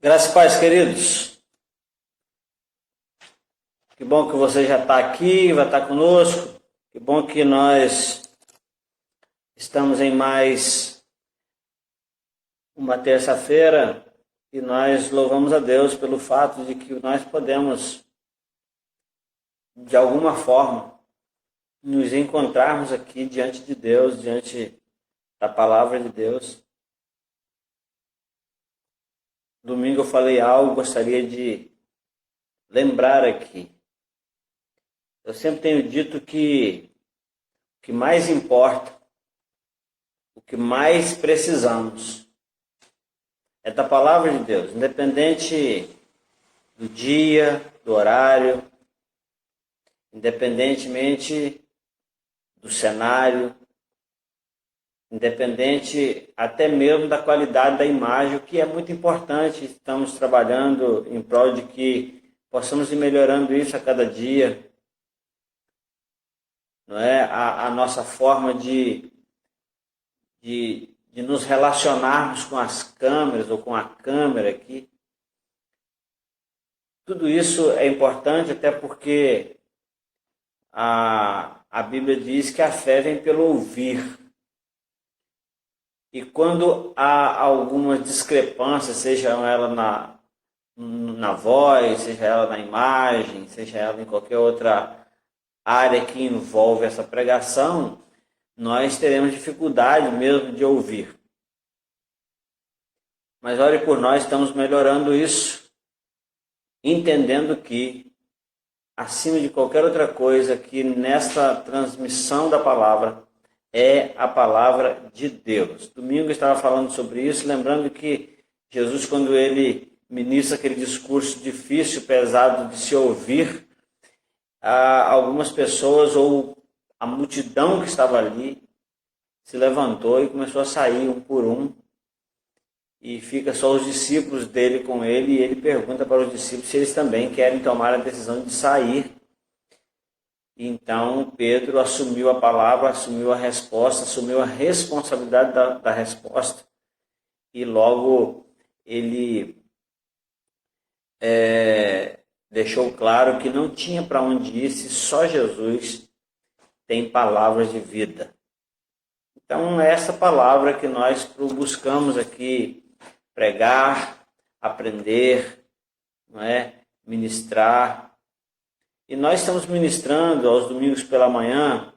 Graças e paz, queridos. Que bom que você já está aqui, vai estar conosco. Que bom que nós estamos em mais uma terça-feira e nós louvamos a Deus pelo fato de que nós podemos, de alguma forma, nos encontrarmos aqui diante de Deus, diante da palavra de Deus. Domingo eu falei algo, gostaria de lembrar aqui. Eu sempre tenho dito que o que mais importa, o que mais precisamos, é da palavra de Deus, independente do dia, do horário, independentemente do cenário, independente até mesmo da qualidade da imagem, o que é muito importante. Estamos trabalhando em prol de que possamos ir melhorando isso a cada dia. Não é? A nossa forma de nos relacionarmos com as câmeras ou com a câmera aqui. Tudo isso é importante, até porque a Bíblia diz que a fé vem pelo ouvir. E quando há algumas discrepâncias, seja ela na voz, seja ela na imagem, seja ela em qualquer outra área que envolve essa pregação, nós teremos dificuldade mesmo de ouvir. Mas ore por nós, estamos melhorando isso, entendendo que, acima de qualquer outra coisa, que nesta transmissão da palavra é a palavra de Deus. Domingo eu estava falando sobre isso, lembrando que Jesus, quando ele ministra aquele discurso difícil, pesado de se ouvir, algumas pessoas ou a multidão que estava ali se levantou e começou a sair um por um, e fica só os discípulos dele com ele, e ele pergunta para os discípulos se eles também querem tomar a decisão de sair. Então Pedro assumiu a palavra, assumiu a resposta, assumiu a responsabilidade da resposta, e logo ele deixou claro que não tinha para onde ir se só Jesus tem palavras de vida. Então é essa palavra que nós buscamos aqui pregar, aprender, não é? Ministrar. E nós estamos ministrando aos domingos pela manhã,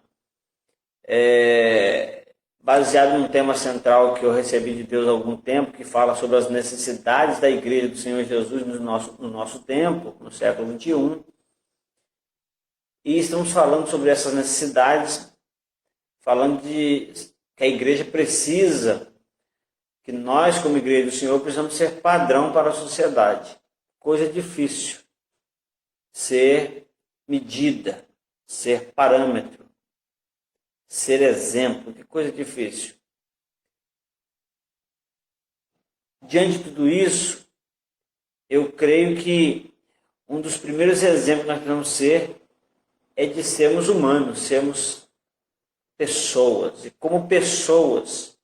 baseado num tema central que eu recebi de Deus há algum tempo, que fala sobre as necessidades da Igreja do Senhor Jesus no nosso tempo, no século XXI. E estamos falando sobre essas necessidades, falando de que a igreja precisa, que nós como Igreja do Senhor precisamos ser padrão para a sociedade. Coisa difícil. Ser medida, ser parâmetro, ser exemplo, que coisa difícil. Diante de tudo isso, eu creio que um dos primeiros exemplos que nós precisamos ser é de sermos humanos, sermos pessoas. E como pessoas,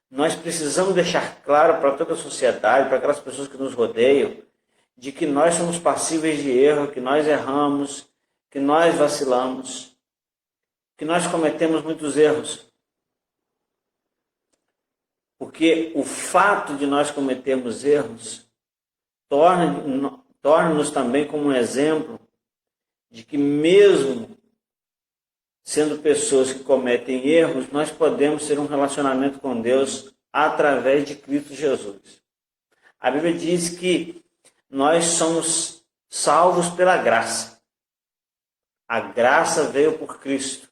nós precisamos deixar claro para toda a sociedade, para aquelas pessoas que nos rodeiam, de que nós somos passíveis de erro, que nós erramos, que nós vacilamos, que nós cometemos muitos erros. Porque o fato de nós cometermos erros torna-nos também como um exemplo de que mesmo sendo pessoas que cometem erros, nós podemos ter um relacionamento com Deus através de Cristo Jesus. A Bíblia diz que nós somos salvos pela graça. A graça veio por Cristo,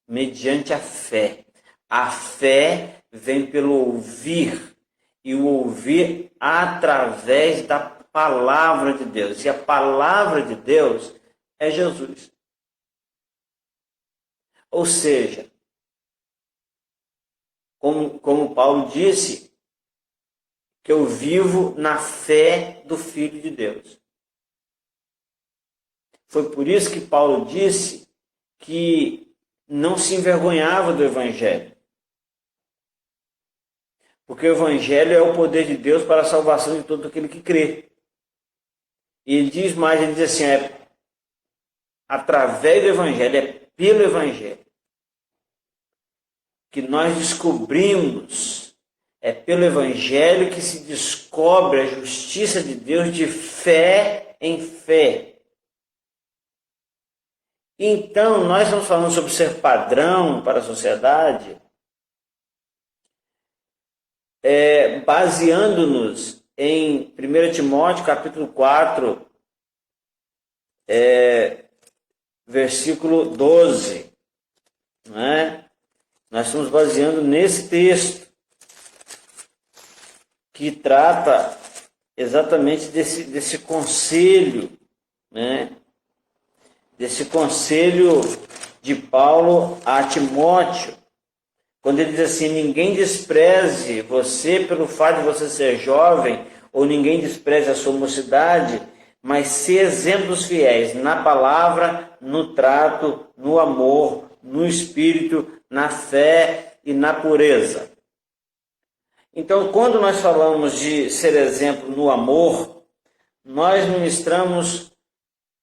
mediante a fé. A fé vem pelo ouvir, e o ouvir através da palavra de Deus. E a palavra de Deus é Jesus. Ou seja, como Paulo disse, que eu vivo na fé do Filho de Deus. Foi por isso que Paulo disse que não se envergonhava do Evangelho. Porque o Evangelho é o poder de Deus para a salvação de todo aquele que crê. E ele diz mais, ele diz assim, através do Evangelho, é pelo Evangelho que nós descobrimos, é pelo Evangelho que se descobre a justiça de Deus de fé em fé. Então, nós estamos falando sobre ser padrão para a sociedade, baseando-nos em 1 Timóteo capítulo 4, versículo 12. Não é? Nós estamos baseando nesse texto, que trata exatamente desse conselho, né? Desse conselho de Paulo a Timóteo, quando ele diz assim, ninguém despreze você pelo fato de você ser jovem, ou ninguém despreze a sua mocidade, mas se exemplos fiéis na palavra, no trato, no amor, no espírito, na fé e na pureza. Então, quando nós falamos de ser exemplo no amor, nós ministramos,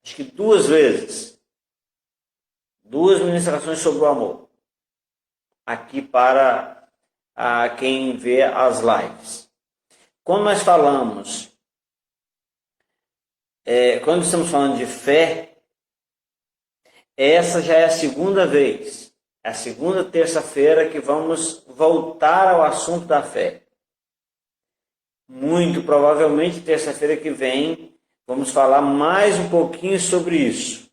acho que 2 vezes, 2 ministrações sobre o amor, aqui para quem vê as lives. Quando nós falamos, quando estamos falando de fé, essa já é a segunda vez, é a segunda terça-feira que vamos voltar ao assunto da fé. Muito provavelmente, terça-feira que vem, vamos falar mais um pouquinho sobre isso.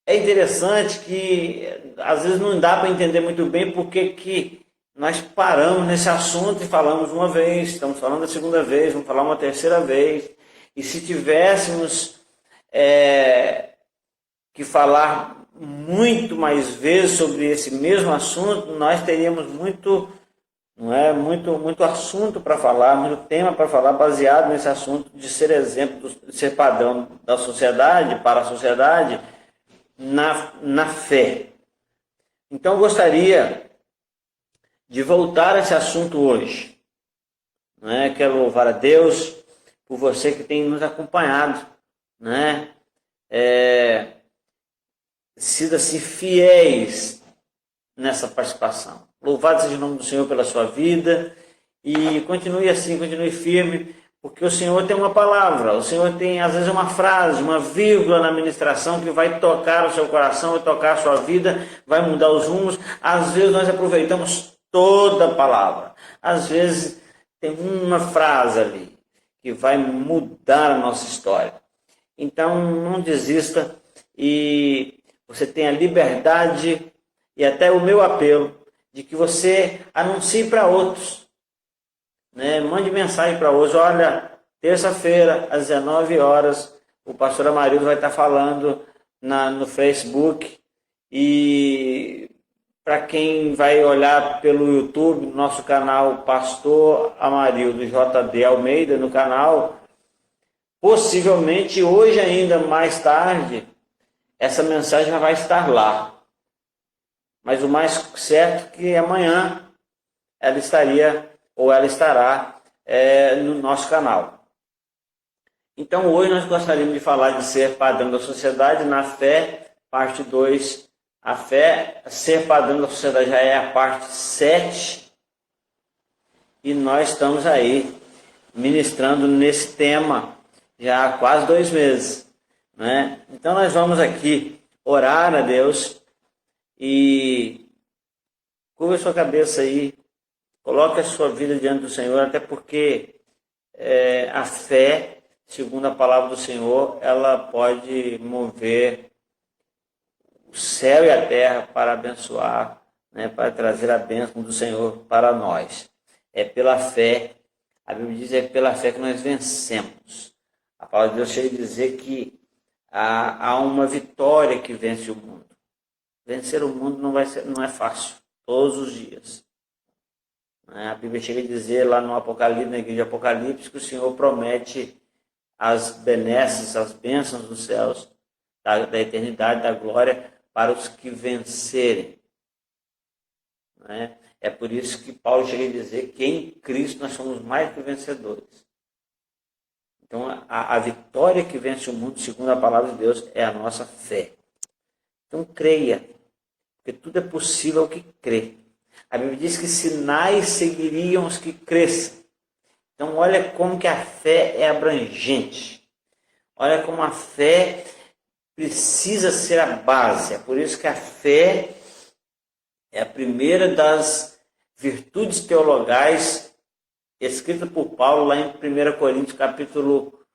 É interessante que, às vezes, não dá para entender muito bem porque que nós paramos nesse assunto e falamos uma vez, estamos falando a segunda vez, vamos falar uma terceira vez. E se tivéssemos que falar muito mais vezes sobre esse mesmo assunto, nós teríamos muito assunto para falar, muito tema para falar, baseado nesse assunto de ser exemplo, de ser padrão da sociedade, para a sociedade, na fé. Então eu gostaria de voltar a esse assunto hoje. Quero louvar a Deus por você que tem nos acompanhado, sido assim fiéis nessa participação. Louvado seja o nome do Senhor pela sua vida e continue assim, continue firme, porque o Senhor tem uma palavra, o Senhor tem às vezes uma frase, uma vírgula na ministração que vai tocar o seu coração, vai tocar a sua vida, vai mudar os rumos. Às vezes nós aproveitamos toda a palavra, às vezes tem uma frase ali que vai mudar a nossa história. Então não desista e você tem a liberdade e até o meu apelo de que você anuncie para outros. Mande mensagem para hoje. Olha, terça-feira, às 19 horas, o pastor Amarildo vai estar falando no Facebook. E para quem vai olhar pelo YouTube, no nosso canal Pastor Amarildo JD Almeida, no canal, possivelmente hoje ainda mais tarde, essa mensagem vai estar lá. Mas o mais certo é que amanhã ela estará no nosso canal. Então hoje nós gostaríamos de falar de ser padrão da sociedade na fé, parte 2. A fé, ser padrão da sociedade já é a parte 7. E nós estamos aí ministrando nesse tema já há quase 2 meses. Então nós vamos aqui orar a Deus e curva a sua cabeça aí, coloque a sua vida diante do Senhor, até porque a fé, segundo a palavra do Senhor, ela pode mover o céu e a terra para abençoar, para trazer a bênção do Senhor para nós. É pela fé, a Bíblia diz, é pela fé que nós vencemos. A palavra de Deus chega a dizer que há uma vitória que vence o mundo. Vencer o mundo não é fácil, todos os dias. A Bíblia chega a dizer lá no Apocalipse, na igreja de Apocalipse, que o Senhor promete as benesses, as bênçãos dos céus, da eternidade, da glória, para os que vencerem. É por isso que Paulo chega a dizer que em Cristo nós somos mais que vencedores. Então a vitória que vence o mundo, segundo a palavra de Deus, é a nossa fé. Então creia, porque tudo é possível ao que crê. A Bíblia diz que sinais seguiriam os que crescem. Então olha como que a fé é abrangente. Olha como a fé precisa ser a base. É por isso que a fé é a primeira das virtudes teologais escrita por Paulo lá em 1 Coríntios capítulo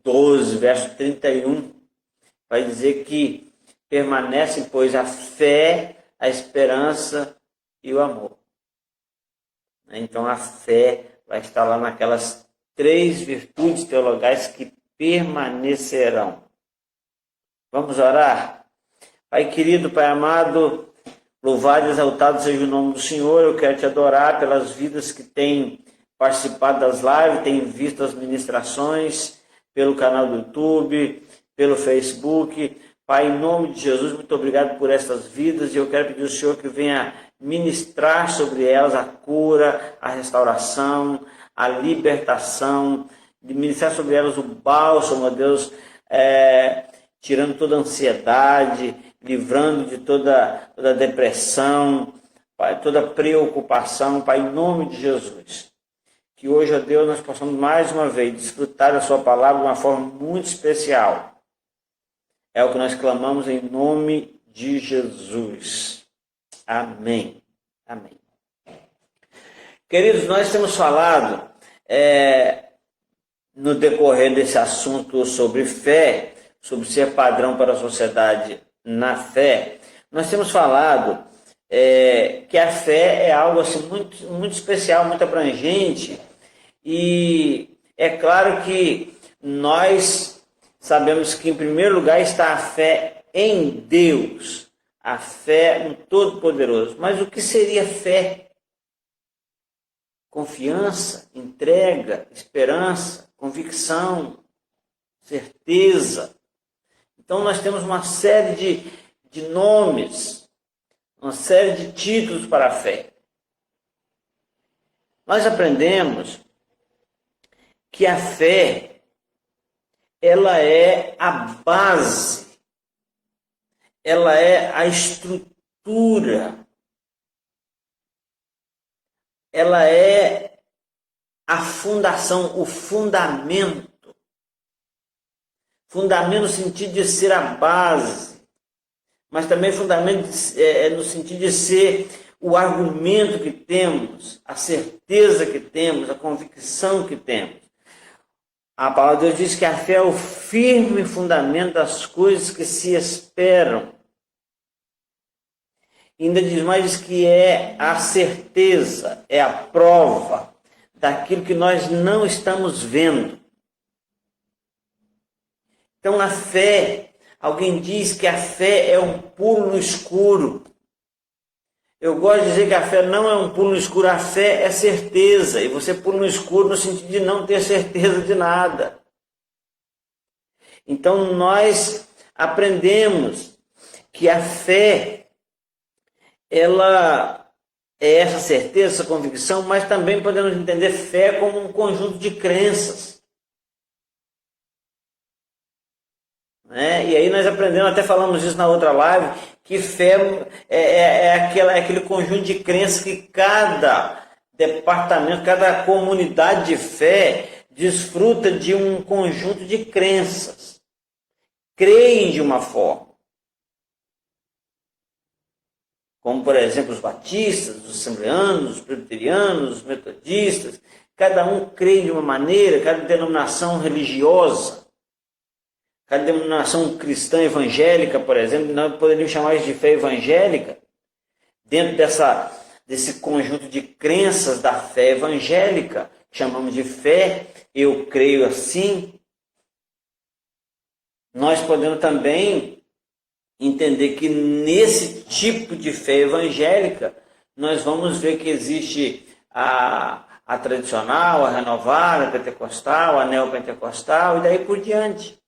12, verso 31. Vai dizer que permanecem, pois, a fé, a esperança e o amor. Então a fé vai estar lá naquelas 3 virtudes teologais que permanecerão. Vamos orar? Pai querido, Pai amado, louvado e exaltado seja o nome do Senhor. Eu quero te adorar pelas vidas que têm participado das lives, têm visto as ministrações pelo canal do YouTube, pelo Facebook. Pai, em nome de Jesus, muito obrigado por essas vidas e eu quero pedir ao Senhor que venha ministrar sobre elas a cura, a restauração, a libertação, de ministrar sobre elas o bálsamo, ó Deus, tirando toda a ansiedade, livrando de toda depressão, Pai, toda preocupação, Pai, em nome de Jesus. Que hoje, ó Deus, nós possamos mais uma vez desfrutar da sua palavra de uma forma muito especial. É o que nós clamamos em nome de Jesus. Amém. Amém. Queridos, nós temos falado no decorrer desse assunto sobre fé, sobre ser padrão para a sociedade na fé, nós temos falado que a fé é algo assim, muito, muito especial, muito abrangente, e é claro que nós sabemos que em primeiro lugar está a fé em Deus, a fé no Todo-Poderoso. Mas o que seria fé? Confiança, entrega, esperança, convicção, certeza. Então nós temos uma série de nomes, uma série de títulos para a fé. Nós aprendemos que a fé, ela é a base, ela é a estrutura, ela é a fundação, o fundamento. Fundamento no sentido de ser a base, mas também fundamento no sentido de ser o argumento que temos, a certeza que temos, a convicção que temos. A palavra de Deus diz que a fé é o firme fundamento das coisas que se esperam. Ainda diz mais, diz que é a certeza, é a prova daquilo que nós não estamos vendo. Então a fé, alguém diz que a fé é um pulo no escuro. Eu gosto de dizer que a fé não é um pulo no escuro, a fé é certeza. E você pula no escuro no sentido de não ter certeza de nada. Então nós aprendemos que a fé, ela é essa certeza, essa convicção, mas também podemos entender fé como um conjunto de crenças. E aí nós aprendemos, até falamos isso na outra live, que fé é aquele conjunto de crenças que cada departamento, cada comunidade de fé desfruta de um conjunto de crenças. Creem de uma forma. Como, por exemplo, os batistas, os assembleanos, os presbiterianos, os metodistas. Cada um crê de uma maneira, cada denominação religiosa. Cada denominação cristã evangélica, por exemplo, nós poderíamos chamar isso de fé evangélica, dentro desse conjunto de crenças da fé evangélica, que chamamos de fé, eu creio assim. Nós podemos também entender que nesse tipo de fé evangélica, nós vamos ver que existe a tradicional, a renovada, a pentecostal, a neopentecostal e daí por diante.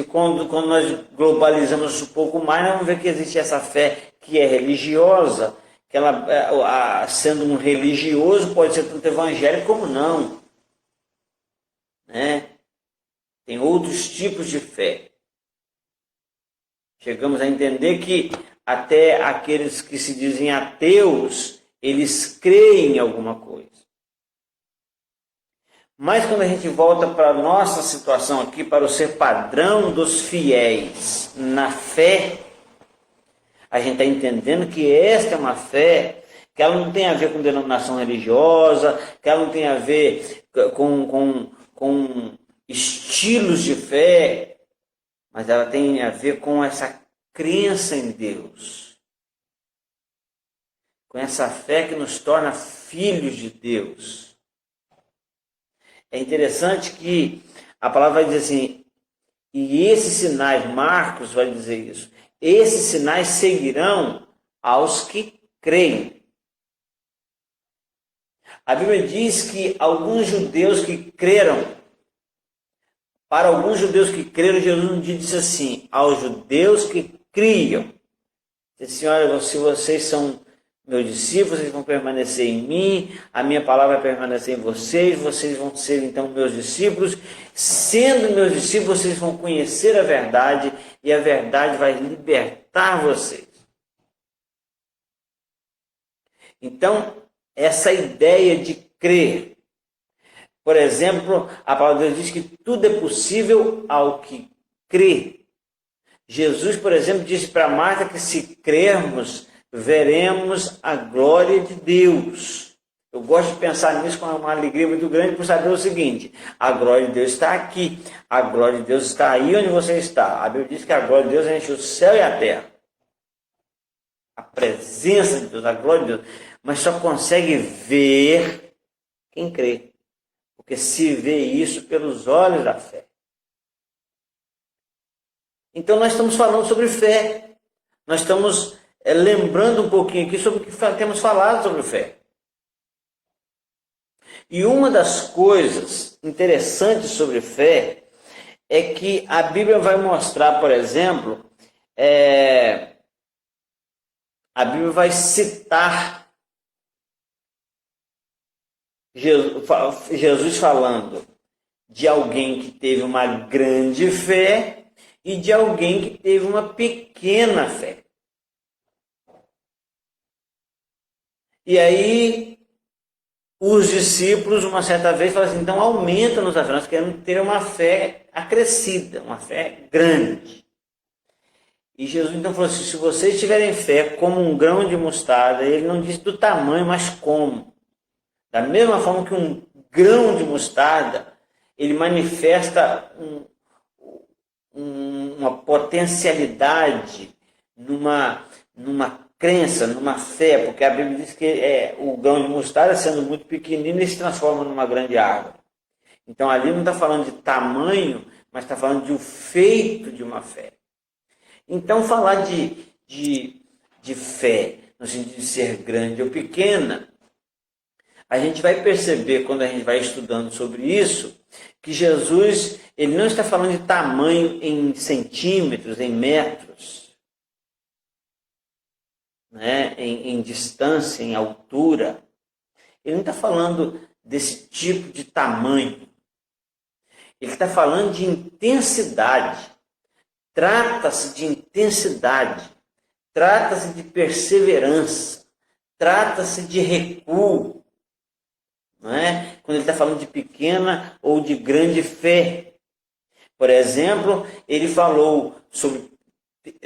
Quando nós globalizamos isso um pouco mais, nós vamos ver que existe essa fé que é religiosa, que ela, sendo um religioso, pode ser tanto evangélico como não. Tem outros tipos de fé. Chegamos a entender que até aqueles que se dizem ateus, eles creem em alguma coisa. Mas quando a gente volta para a nossa situação aqui, para o ser padrão dos fiéis na fé, a gente está entendendo que esta é uma fé que ela não tem a ver com denominação religiosa, que ela não tem a ver com estilos de fé, mas ela tem a ver com essa crença em Deus, com essa fé que nos torna filhos de Deus. É interessante que a palavra vai dizer assim, e esses sinais, Marcos vai dizer isso, esses sinais seguirão aos que creem. A Bíblia diz que alguns judeus que creram, para alguns judeus que creram, Jesus um dia disse assim, aos judeus que criam, disse assim, olha, se vocês são meus discípulos, vocês vão permanecer em mim, a minha palavra vai permanecer em vocês, vocês vão ser então meus discípulos. Sendo meus discípulos, vocês vão conhecer a verdade e a verdade vai libertar vocês. Então, essa ideia de crer. Por exemplo, a palavra de Deus diz que tudo é possível ao que crê. Jesus, por exemplo, disse para Marta que se crermos, veremos a glória de Deus. Eu gosto de pensar nisso com uma alegria muito grande por saber o seguinte: a glória de Deus está aqui, a glória de Deus está aí onde você está. A Bíblia diz que a glória de Deus enche o céu e a terra. A presença de Deus, a glória de Deus. Mas só consegue ver quem crê. Porque se vê isso pelos olhos da fé. Então nós estamos falando sobre fé. Nós estamos lembrando um pouquinho aqui sobre o que temos falado sobre fé. E uma das coisas interessantes sobre fé é que a Bíblia vai mostrar, por exemplo, a Bíblia vai citar Jesus falando de alguém que teve uma grande fé e de alguém que teve uma pequena fé. E aí, os discípulos, uma certa vez, falaram assim: então aumenta-nos a fé, nós queremos ter uma fé acrescida, uma fé grande. E Jesus então falou assim: se vocês tiverem fé como um grão de mostarda, ele não disse do tamanho, mas como. Da mesma forma que um grão de mostarda, ele manifesta uma potencialidade numa crença, numa fé, porque a Bíblia diz que o grão de mostarda, sendo muito pequenino, ele se transforma numa grande árvore. Então ali não está falando de tamanho, mas está falando de o feito de uma fé. Então falar de fé, no sentido de ser grande ou pequena, a gente vai perceber, quando a gente vai estudando sobre isso, que Jesus, ele não está falando de tamanho em centímetros, em metros, né? em distância, em altura. Ele não está falando desse tipo de tamanho. Ele está falando de intensidade. Trata-se de intensidade. Trata-se de perseverança. Trata-se de recuo. Não é? Quando ele está falando de pequena ou de grande fé. Por exemplo, ele falou sobre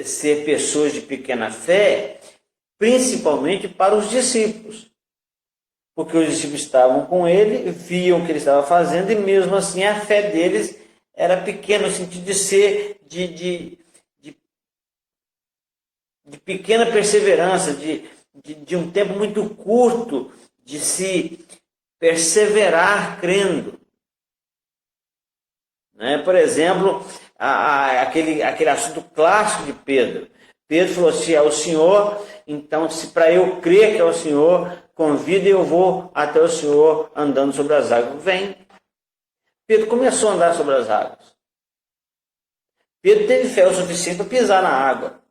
ser pessoas de pequena fé, principalmente para os discípulos. Porque os discípulos estavam com ele, viam o que ele estava fazendo, e mesmo assim a fé deles era pequena, no sentido de ser de pequena perseverança, de um tempo muito curto, de se perseverar crendo. Né? Por exemplo, aquele assunto clássico de Pedro. Pedro falou: se é o Senhor, então se para eu crer que é o Senhor, convida e eu vou até o Senhor andando sobre as águas. Vem. Pedro começou a andar sobre as águas. Pedro teve fé o suficiente para pisar na água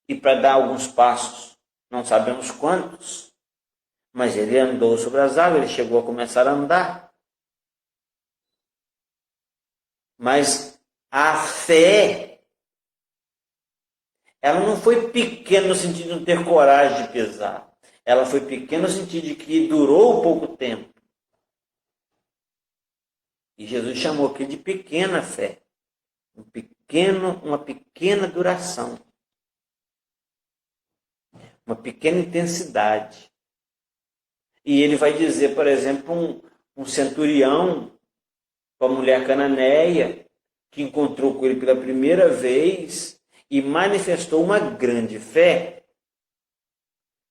e para dar alguns passos. Não sabemos quantos. Mas ele andou sobre as águas, ele chegou a começar a andar. Mas a fé, ela não foi pequena no sentido de não ter coragem de pisar. Ela foi pequena no sentido de que durou pouco tempo. E Jesus chamou aquilo de pequena fé. Uma pequena duração. Uma pequena intensidade. E ele vai dizer, por exemplo, um centurião, com a mulher cananeia, que encontrou com ele pela primeira vez e manifestou uma grande fé.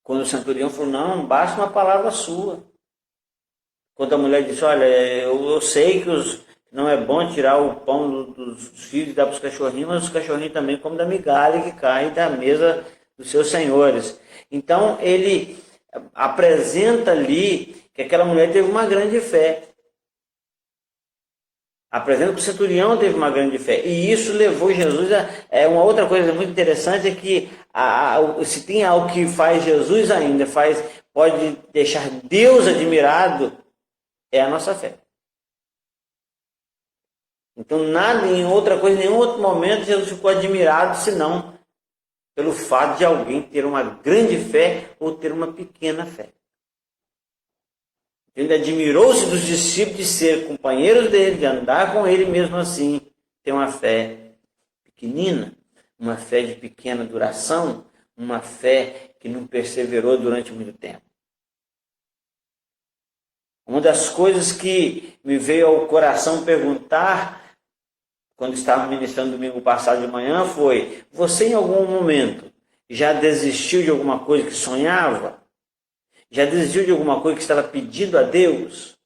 Quando o centurião falou: não, basta uma palavra sua. Quando a mulher disse: olha, eu sei que não é bom tirar o pão dos filhos e dar para os cachorrinhos, mas os cachorrinhos também comem da migalha que cai da mesa dos seus senhores. Então ele apresenta ali que aquela mulher teve uma grande fé. Apresenta que o centurião teve uma grande fé. E isso levou Jesus a... uma outra coisa muito interessante é que se tem algo que faz Jesus ainda, pode deixar Deus admirado, é a nossa fé. Então, nada, em outra coisa, em nenhum outro momento, Jesus ficou admirado, senão pelo fato de alguém ter uma grande fé ou ter uma pequena fé. Ele admirou-se dos discípulos de ser companheiros dele, de andar com ele mesmo assim, ter uma fé pequenina, uma fé de pequena duração, uma fé que não perseverou durante muito tempo. Uma das coisas que me veio ao coração perguntar, quando estava ministrando domingo passado de manhã, foi: você em algum momento já desistiu de alguma coisa que sonhava? Já desistiu de alguma coisa que estava pedindo a Deus?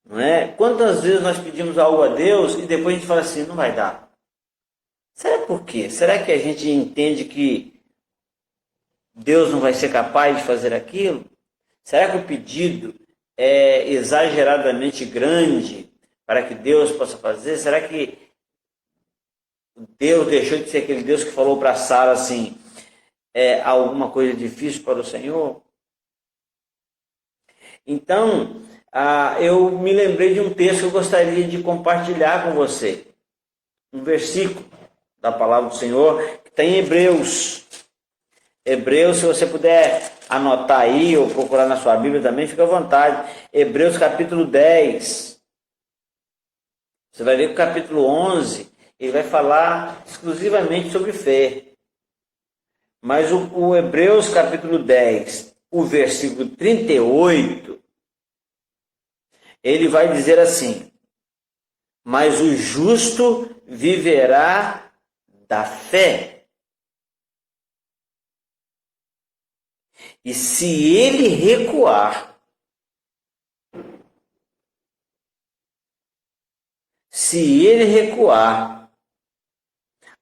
Não é? Quantas vezes nós pedimos algo a Deus e depois a gente fala assim, não vai dar? Será por quê? Será que a gente entende que Deus não vai ser capaz de fazer aquilo? Será que o pedido é exageradamente grande para que Deus possa fazer? Será que Deus deixou de ser aquele Deus que falou para Sara assim, alguma coisa difícil para o Senhor? Então, eu me lembrei de um texto que eu gostaria de compartilhar com você. Um versículo da palavra do Senhor, que está em Hebreus. Hebreus, se você puder anotar aí, ou procurar na sua Bíblia também, fica à vontade. Hebreus capítulo 10. Você vai ver que o capítulo 11, ele vai falar exclusivamente sobre fé. Mas o Hebreus capítulo 10, o versículo 38, ele vai dizer assim: mas o justo viverá da fé. E se ele recuar,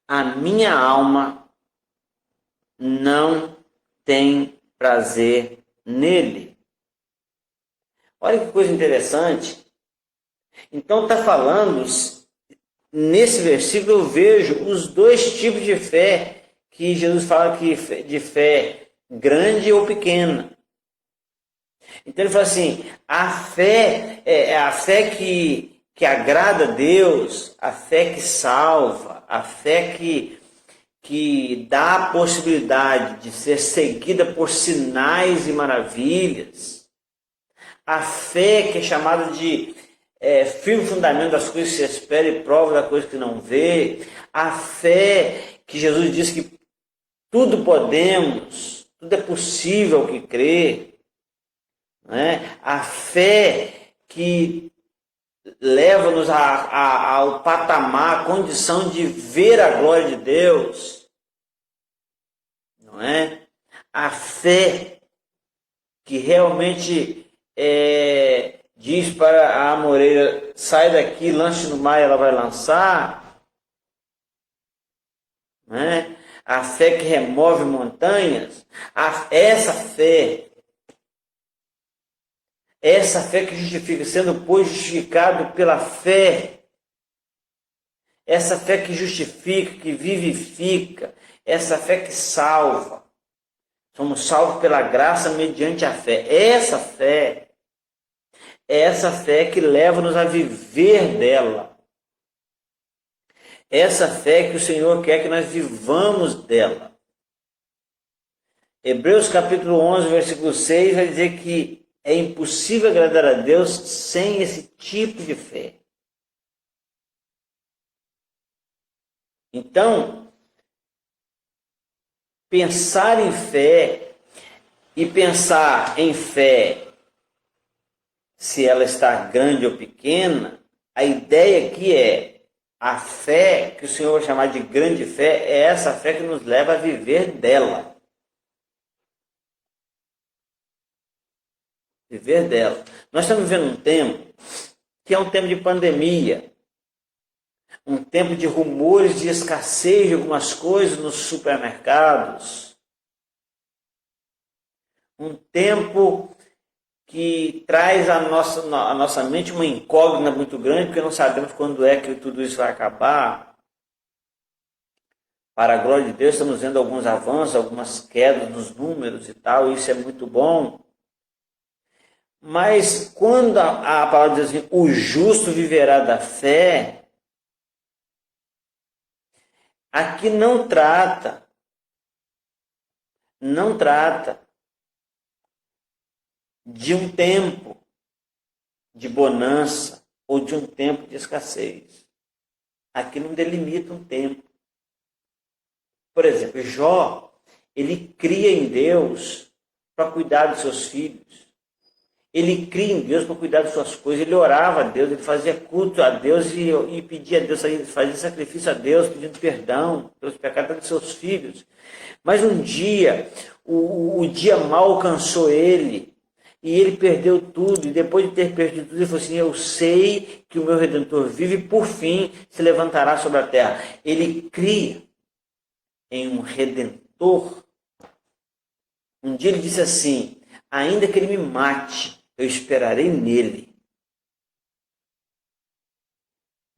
a minha alma não tem prazer nele. Olha que coisa interessante. Então está falando, nesse versículo eu vejo os dois tipos de fé que Jesus fala, que de fé grande ou pequena. Então ele fala assim, a fé é a fé que agrada a Deus, a fé que salva, a fé que dá a possibilidade de ser seguida por sinais e maravilhas. A fé que é chamada de firme fundamento das coisas que se espera e prova da coisa que não vê. A fé que Jesus diz que tudo podemos, tudo é possível que crê. Né? A fé que leva-nos ao patamar, à condição de ver a glória de Deus. Não é? A fé que realmente diz para a amoreira, sai daqui, lance no mar, ela vai lançar. Não é? A fé que remove montanhas. Essa fé que justifica, sendo pois justificado pela fé. Essa fé que justifica, que vivifica. Essa fé que salva. Somos salvos pela graça mediante a fé. Essa fé é essa fé que leva-nos a viver dela. Essa fé que o Senhor quer que nós vivamos dela. Hebreus capítulo 11, versículo 6 vai dizer que é impossível agradar a Deus sem esse tipo de fé. Então, pensar em fé e pensar em fé, se ela está grande ou pequena, a ideia aqui é a fé que o Senhor vai chamar de grande fé, é essa fé que nos leva a viver dela. Viver dela. Nós estamos vivendo um tempo que é um tempo de pandemia, um tempo de rumores de escassez de algumas coisas nos supermercados, um tempo que traz à nossa mente uma incógnita muito grande, porque não sabemos quando é que tudo isso vai acabar. Para a glória de Deus, estamos vendo alguns avanços, algumas quedas nos números e tal, e isso é muito bom. Mas quando a palavra diz assim, o justo viverá da fé, aqui não trata de um tempo de bonança ou de um tempo de escassez. Aqui não delimita um tempo. Por exemplo, Jó, ele cria em Deus para cuidar dos seus filhos. Ele cria em Deus para cuidar de suas coisas. Ele orava a Deus, ele fazia culto a Deus e pedia a Deus, fazia sacrifício a Deus, pedindo perdão pelos pecados dos seus filhos. Mas um dia, o dia mal alcançou ele. E ele perdeu tudo, e depois de ter perdido tudo, ele falou assim, eu sei que o meu Redentor vive e por fim se levantará sobre a terra. Ele cria em um Redentor. Um dia ele disse assim, ainda que ele me mate, eu esperarei nele.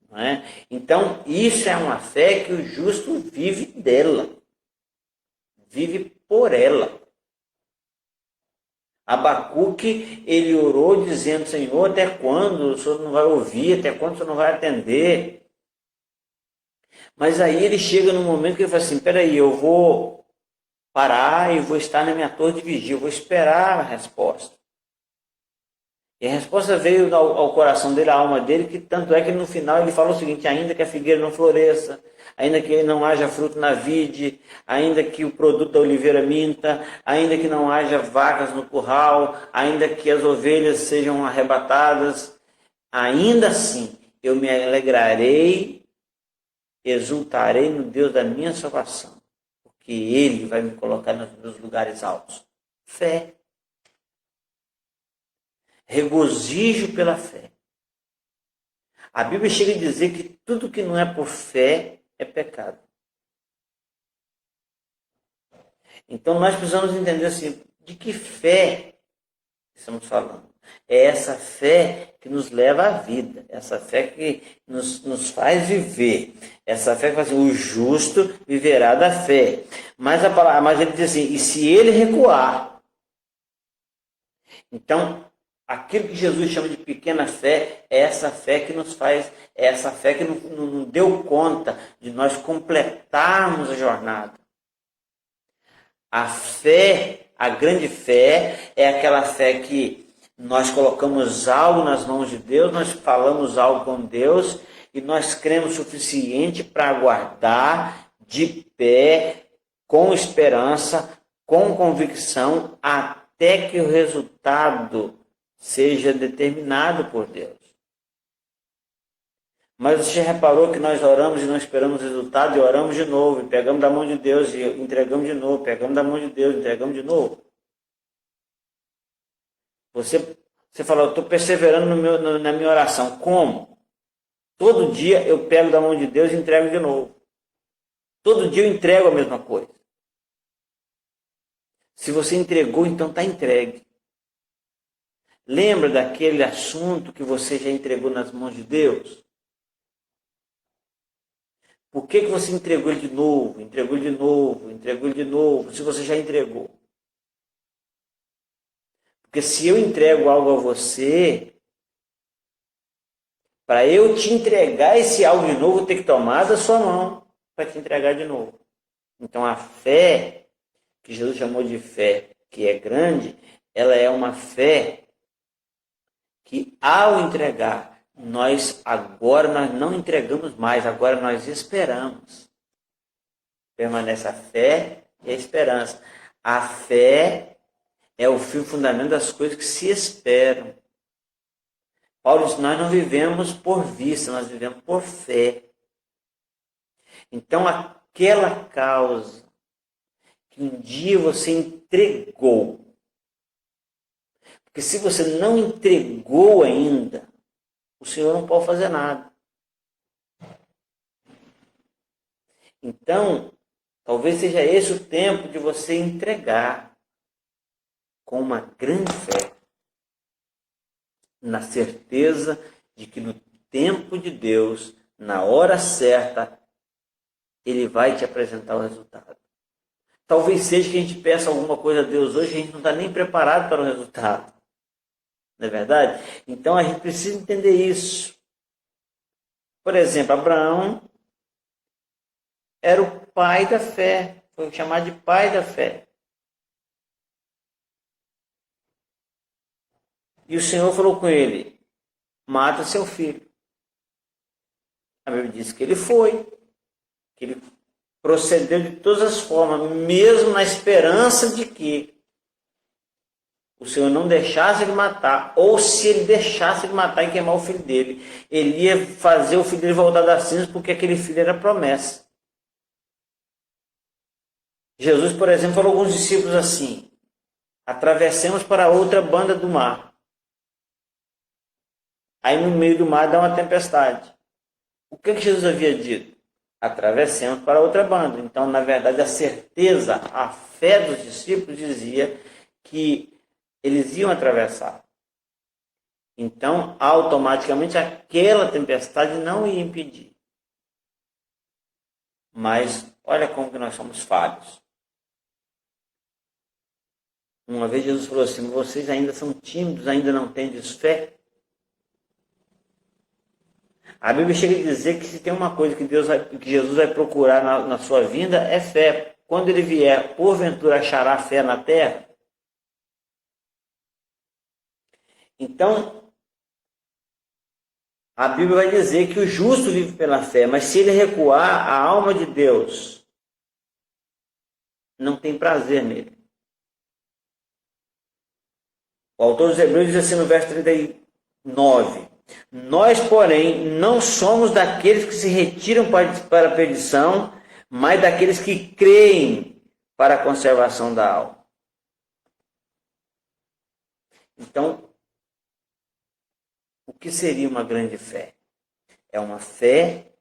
Não é? Então, isso é uma fé que o justo vive dela. Vive por ela. Abacuque, ele orou dizendo, Senhor, até quando o Senhor não vai ouvir, até quando o Senhor não vai atender? Mas aí ele chega num momento que ele fala assim, peraí, eu vou parar e vou estar na minha torre de vigia, eu vou esperar a resposta. E a resposta veio ao coração dele, à alma dele, que tanto é que no final ele falou o seguinte, ainda que a figueira não floresça, ainda que não haja fruto na vide, ainda que o produto da oliveira minta, ainda que não haja vacas no curral, ainda que as ovelhas sejam arrebatadas, ainda assim eu me alegrarei, exultarei no Deus da minha salvação, porque Ele vai me colocar nos lugares altos. Fé. Regozijo pela fé. A Bíblia chega a dizer que tudo que não é por fé é pecado. Então nós precisamos entender assim, de que fé estamos falando? É essa fé que nos leva à vida, essa fé que nos faz viver, essa fé que faz assim, o justo viverá da fé. Mas ele diz assim, e se ele recuar? Então, aquilo que Jesus chama de pequena fé é essa fé que nos faz, é essa fé que não deu conta de nós completarmos a jornada. A fé, a grande fé, é aquela fé que nós colocamos algo nas mãos de Deus, nós falamos algo com Deus e nós cremos o suficiente para aguardar de pé, com esperança, com convicção, até que o resultado seja determinado por Deus. Mas você reparou que nós oramos e não esperamos resultado e oramos de novo, e pegamos da mão de Deus e entregamos de novo, pegamos da mão de Deus e entregamos de novo. Você falou, eu estou perseverando na minha oração. Como? Todo dia eu pego da mão de Deus e entrego de novo. Todo dia eu entrego a mesma coisa. Se você entregou, então está entregue. Lembra daquele assunto que você já entregou nas mãos de Deus? Por que você entregou ele de novo, entregou ele de novo, entregou ele de novo, se você já entregou? Porque se eu entrego algo a você, para eu te entregar esse algo de novo, eu tenho que tomar da sua mão para te entregar de novo. Então a fé, que Jesus chamou de fé, que é grande, ela é uma fé que ao entregar, nós não entregamos mais, agora nós esperamos. Permanece a fé e a esperança. A fé é o fio fundamento das coisas que se esperam. Paulo diz, nós não vivemos por vista, nós vivemos por fé. Então aquela causa que um dia você entregou, porque se você não entregou ainda, o Senhor não pode fazer nada. Então, talvez seja esse o tempo de você entregar com uma grande fé. na certeza de que no tempo de Deus, na hora certa, Ele vai te apresentar o resultado. Talvez seja que a gente peça alguma coisa a Deus hoje e a gente não está nem preparado para o resultado. Não é verdade? Então a gente precisa entender isso. Por exemplo, Abraão era o pai da fé, foi chamado de pai da fé. E o Senhor falou com ele: mata seu filho. A Bíblia diz que ele foi, que ele procedeu de todas as formas, mesmo na esperança de que o Senhor não deixasse ele matar, ou se ele deixasse ele matar e queimar o filho dele, ele ia fazer o filho dele voltar das cinzas, porque aquele filho era promessa. Jesus, por exemplo, falou a alguns discípulos assim: atravessemos para a outra banda do mar. Aí no meio do mar dá uma tempestade. O que Jesus havia dito? Atravessemos para a outra banda. Então, na verdade, a certeza, a fé dos discípulos dizia que eles iam atravessar. Então, automaticamente, aquela tempestade não ia impedir. Mas, olha como que nós somos falhos. Uma vez Jesus falou assim: vocês ainda são tímidos, ainda não tendes fé? A Bíblia chega a dizer que se tem uma coisa que Jesus vai procurar na sua vinda, é fé. Quando ele vier, porventura achará fé na terra? Então, a Bíblia vai dizer que o justo vive pela fé, mas se ele recuar, a alma de Deus não tem prazer nele. O autor dos Hebreus diz assim no verso 39: nós, porém, não somos daqueles que se retiram para a perdição, mas daqueles que creem para a conservação da alma. Então, o que seria uma grande fé? É uma fé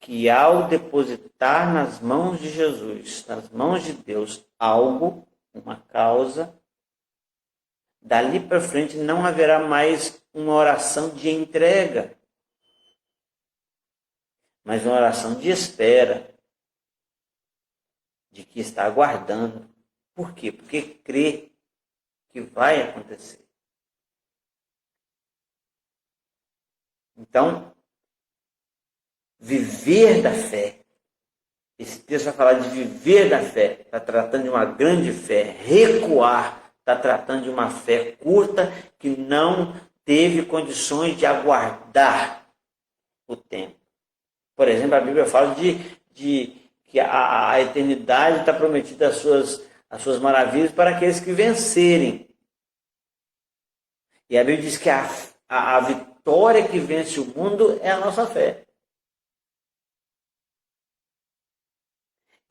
que, ao depositar nas mãos de Jesus, nas mãos de Deus, algo, uma causa, dali para frente não haverá mais uma oração de entrega, mas uma oração de espera, de que está aguardando. Por quê? Porque crê que vai acontecer. Então, viver da fé. Esse texto vai falar de viver da fé. Está tratando de uma grande fé. Recuar está tratando de uma fé curta que não teve condições de aguardar o tempo. Por exemplo, a Bíblia fala de que a eternidade está prometida às suas maravilhas para aqueles que vencerem. E a Bíblia diz que a vitória que vence o mundo é a nossa fé.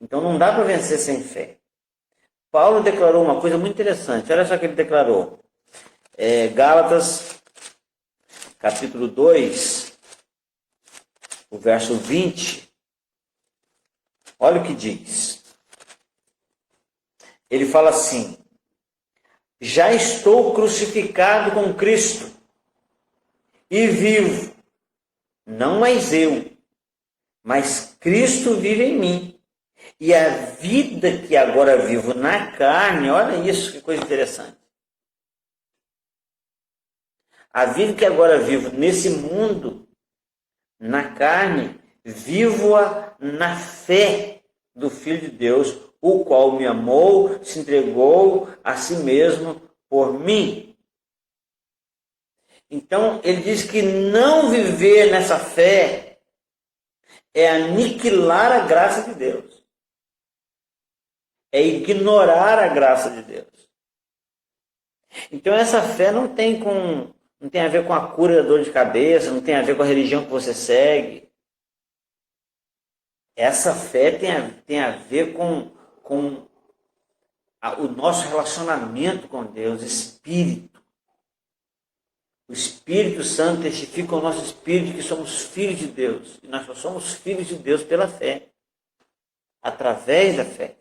Então não dá para vencer sem fé. Paulo declarou uma coisa muito interessante. Olha só o que ele declarou. Gálatas, capítulo 2, o verso 20. Olha o que diz. Ele fala assim: já estou crucificado com Cristo e vivo, não mais eu, mas Cristo vive em mim. E a vida que agora vivo na carne, olha isso, que coisa interessante. A vida que agora vivo nesse mundo, na carne, vivo-a na fé do Filho de Deus, o qual me amou, se entregou a si mesmo por mim. Então, ele diz que não viver nessa fé é aniquilar a graça de Deus. É ignorar a graça de Deus. Então essa fé não tem a ver com a cura da dor de cabeça, não tem a ver com a religião que você segue. Essa fé tem a ver com o nosso relacionamento com Deus, Espírito. O Espírito Santo testifica ao nosso espírito que somos filhos de Deus. E nós só somos filhos de Deus pela fé, através da fé.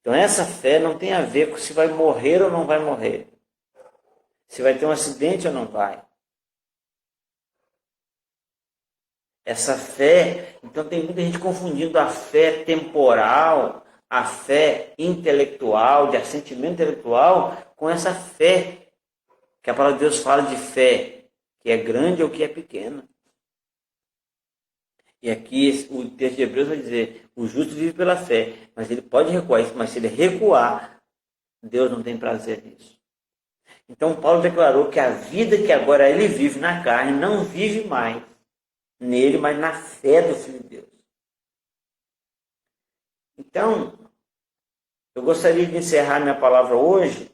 Então essa fé não tem a ver com se vai morrer ou não vai morrer. Se vai ter um acidente ou não vai. Essa fé, então tem muita gente confundindo a fé temporal, a fé intelectual, de assentimento intelectual, com essa fé, que a palavra de Deus fala de fé, que é grande ou que é pequena. E aqui o texto de Hebreus vai dizer, o justo vive pela fé, mas ele pode recuar, mas se ele recuar, Deus não tem prazer nisso. Então Paulo declarou que a vida que agora ele vive na carne, não vive mais nele, mas na fé do Filho de Deus. Então, eu gostaria de encerrar minha palavra hoje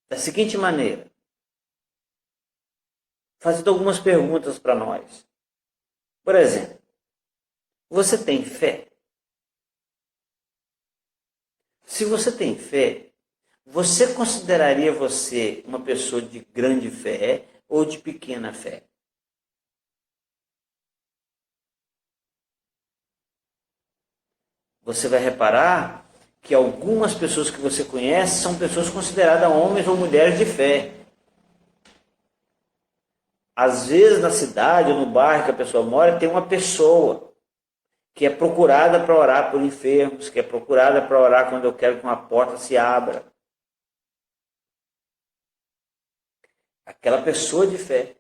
da seguinte maneira, fazendo algumas perguntas para nós. Por exemplo, você tem fé? Se você tem fé, você consideraria você uma pessoa de grande fé ou de pequena fé? Você vai reparar que algumas pessoas que você conhece são pessoas consideradas homens ou mulheres de fé. Às vezes na cidade ou no bairro que a pessoa mora, tem uma pessoa que é procurada para orar por enfermos, que é procurada para orar quando eu quero que uma porta se abra. Aquela pessoa de fé.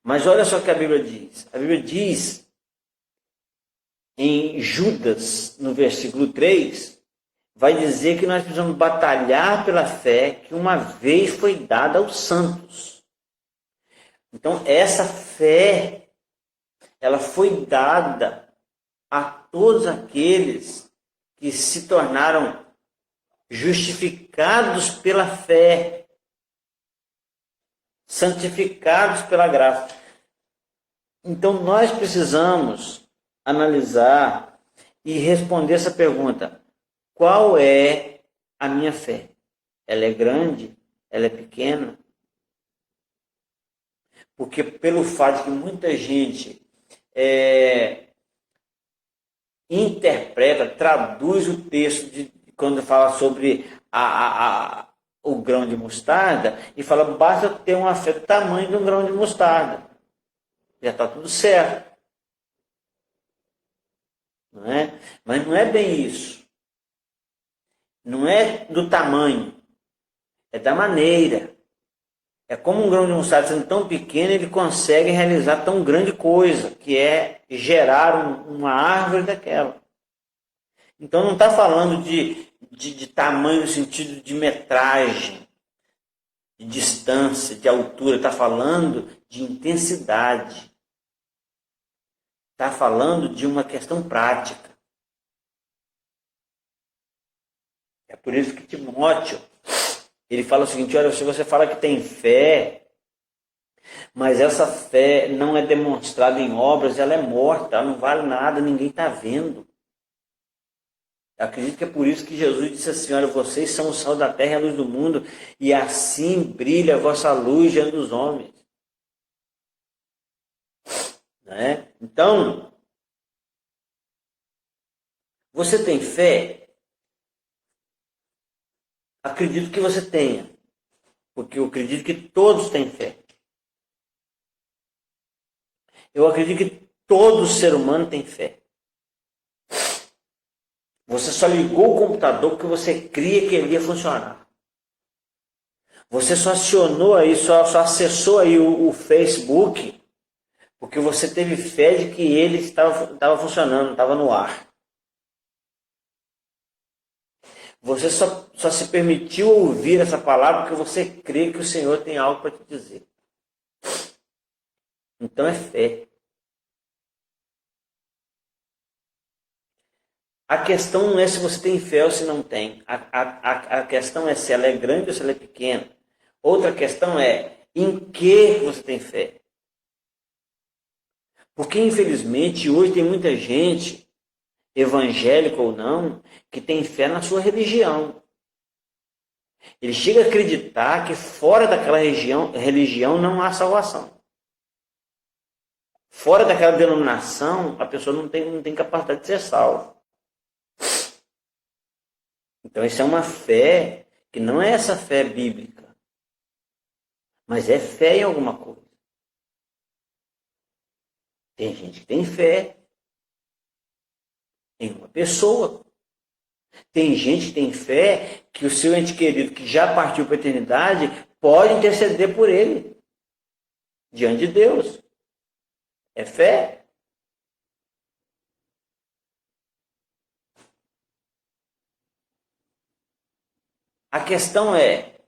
Mas olha só o que a Bíblia diz. A Bíblia diz em Judas, no versículo 3, vai dizer que nós precisamos batalhar pela fé que uma vez foi dada aos santos. Então, essa fé, ela foi dada a todos aqueles que se tornaram justificados pela fé, santificados pela graça. Então, nós precisamos analisar e responder essa pergunta: qual é a minha fé? Ela é grande? Ela é pequena? Porque pelo fato de que muita gente interpreta, traduz o texto quando fala sobre o grão de mostarda e fala, basta ter uma fé do tamanho de um grão de mostarda. Já está tudo certo. Não é? Mas não é bem isso. Não é do tamanho, é da maneira. É como um grão de mostarda sendo tão pequeno, ele consegue realizar tão grande coisa, que é gerar uma árvore daquela. Então não está falando de tamanho no sentido de metragem, de distância, de altura, está falando de intensidade. Está falando de uma questão prática. É por isso que Timóteo, ele fala o seguinte, olha, se você fala que tem fé, mas essa fé não é demonstrada em obras, ela é morta, ela não vale nada, ninguém está vendo. Eu acredito que é por isso que Jesus disse assim, olha, vocês são o sal da terra e a luz do mundo, e assim brilha a vossa luz diante dos homens. Né? Então, você tem fé? Acredito que você tenha, porque eu acredito que todos têm fé. Eu acredito que todo ser humano tem fé. Você só ligou o computador porque você cria que ele ia funcionar. Você só acionou aí, só acessou aí o Facebook porque você teve fé de que ele estava funcionando, estava no ar. Você só se permitiu ouvir essa palavra porque você crê que o Senhor tem algo para te dizer. Então é fé. A questão não é se você tem fé ou se não tem. A questão é se ela é grande ou se ela é pequena. Outra questão é em que você tem fé. Porque, infelizmente, hoje tem muita gente, evangélica ou não, que tem fé na sua religião. Ele chega a acreditar que fora daquela religião não há salvação. Fora daquela denominação, a pessoa não tem capacidade de ser salva. Então isso é uma fé que não é essa fé bíblica, mas é fé em alguma coisa. Tem gente que tem fé em uma pessoa. Tem gente que tem fé que o seu ente querido, que já partiu para a eternidade, pode interceder por ele diante de Deus. É fé. A questão é,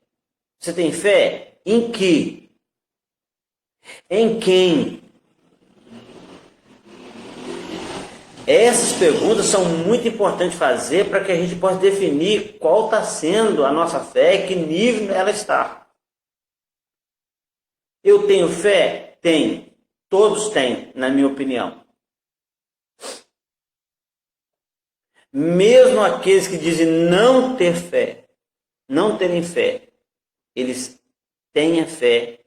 você tem fé em que? Em quem? Essas perguntas são muito importantes fazer para que a gente possa definir qual está sendo a nossa fé e que nível ela está. Eu tenho fé? Tenho. Todos têm, na minha opinião. Mesmo aqueles que dizem não ter fé, não terem fé, eles têm a fé,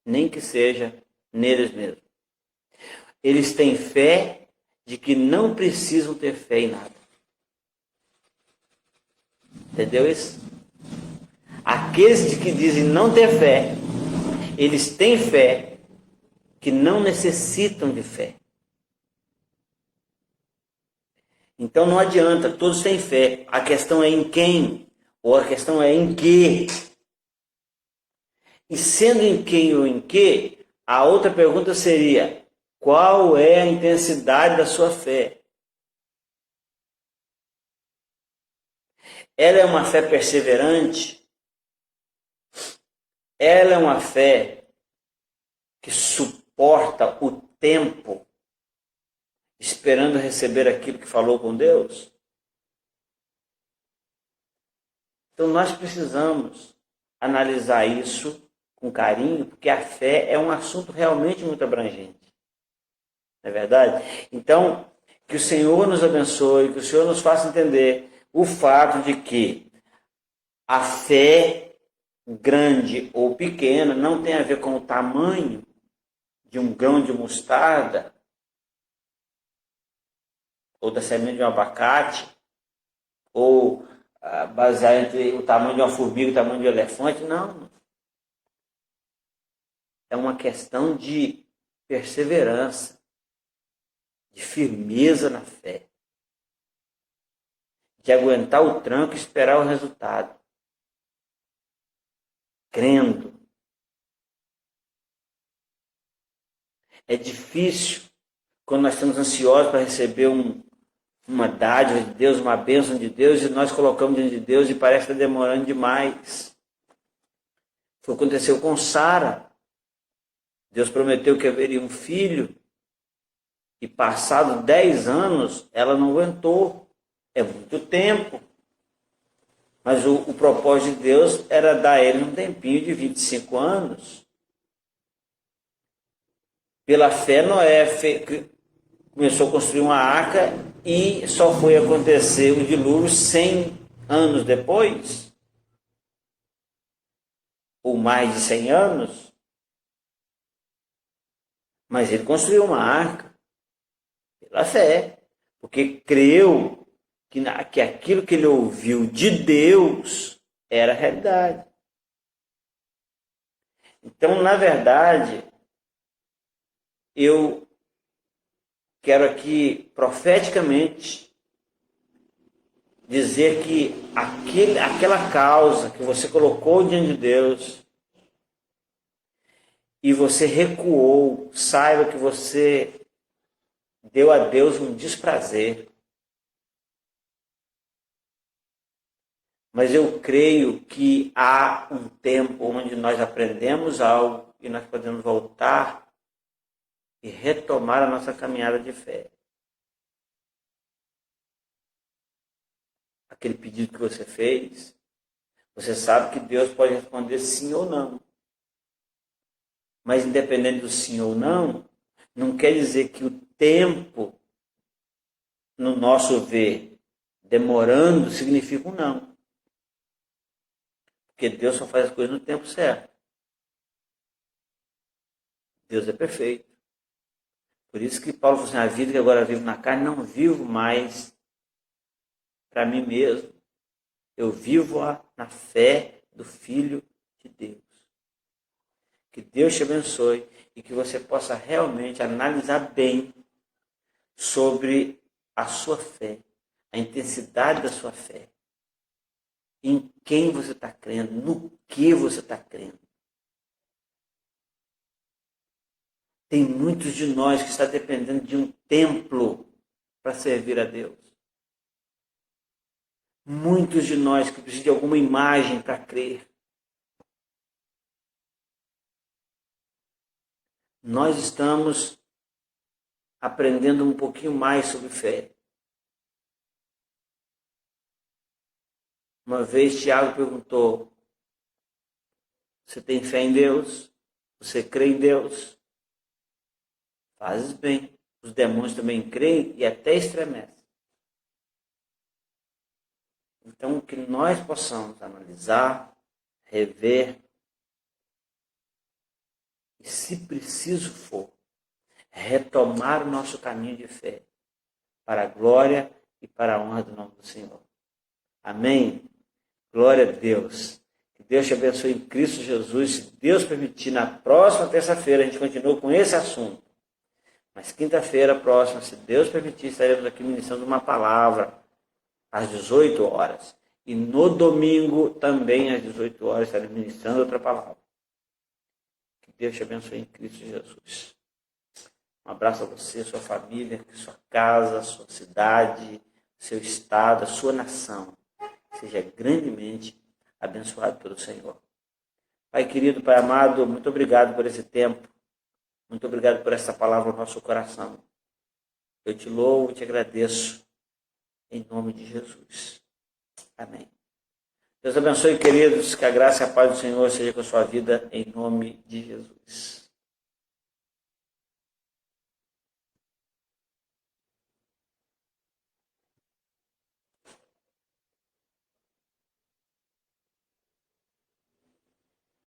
nem que seja neles mesmos. Eles têm fé de que não precisam ter fé em nada. Entendeu isso? Aqueles que dizem não ter fé, eles têm fé que não necessitam de fé. Então não adianta, todos têm fé. A questão é em quem, ou a questão é em que. E sendo em quem ou em que, a outra pergunta seria: qual é a intensidade da sua fé? Ela é uma fé perseverante? Ela é uma fé que suporta o tempo esperando receber aquilo que falou com Deus? Então nós precisamos analisar isso com carinho, porque a fé é um assunto realmente muito abrangente. Não é verdade? Então, que o Senhor nos abençoe, que o Senhor nos faça entender o fato de que a fé grande ou pequena não tem a ver com o tamanho de um grão de mostarda ou da semente de um abacate, ou basear entre o tamanho de uma formiga e o tamanho de um elefante. Não. É uma questão de perseverança, de firmeza na fé, de aguentar o tranco e esperar o resultado, crendo. É difícil quando nós estamos ansiosos para receber uma dádiva de Deus, uma bênção de Deus, e nós colocamos diante de Deus e parece que está demorando demais. Foi o que aconteceu com Sara. Deus prometeu que haveria um filho, e passados 10 anos, ela não aguentou. É muito tempo. Mas o propósito de Deus era dar a ele um tempinho de 25 anos. Pela fé, Noé começou a construir uma arca e só foi acontecer o dilúvio 100 anos depois, ou mais de 100 anos. Mas ele construiu uma arca pela fé, porque creu que aquilo que ele ouviu de Deus era realidade. Então, na verdade, eu quero aqui profeticamente dizer que aquela causa que você colocou diante de Deus e você recuou, saiba que você deu a Deus um desprazer. Mas eu creio que há um tempo onde nós aprendemos algo e nós podemos voltar e retomar a nossa caminhada de fé. Aquele pedido que você fez, você sabe que Deus pode responder sim ou não. Mas independente do sim ou não, não quer dizer que o tempo, no nosso ver, demorando, significa um não. Porque Deus só faz as coisas no tempo certo. Deus é perfeito. Por isso que Paulo falou assim, a vida que agora vivo na carne, não vivo mais para mim mesmo, Eu vivo-a na fé do Filho de Deus. Que Deus te abençoe e que você possa realmente analisar bem sobre a sua fé, a intensidade da sua fé, em quem você está crendo, no que você está crendo. Tem muitos de nós que estão dependendo de um templo para servir a Deus. Muitos de nós que precisam de alguma imagem para crer. Nós estamos aprendendo um pouquinho mais sobre fé. Uma vez Tiago perguntou: você tem fé em Deus? Você crê em Deus? Fazes bem. Os demônios também creem e até estremecem. Então, que nós possamos analisar, rever e, se preciso for, retomar o nosso caminho de fé para a glória e para a honra do nome do Senhor. Amém? Glória a Deus. Que Deus te abençoe em Cristo Jesus. Se Deus permitir, na próxima terça-feira a gente continua com esse assunto. Mas quinta-feira próxima, se Deus permitir, estaremos aqui ministrando uma palavra às 18 horas. E no domingo, também às 18 horas, estaremos ministrando outra palavra. Que Deus te abençoe em Cristo Jesus. Um abraço a você, sua família, sua casa, sua cidade, seu estado, a sua nação. Seja grandemente abençoado pelo Senhor. Pai querido, Pai amado, muito obrigado por esse tempo. Muito obrigado por essa palavra no nosso coração. Eu te louvo e te agradeço. Em nome de Jesus. Amém. Deus abençoe, queridos. Que a graça e a paz do Senhor seja com a sua vida. Em nome de Jesus.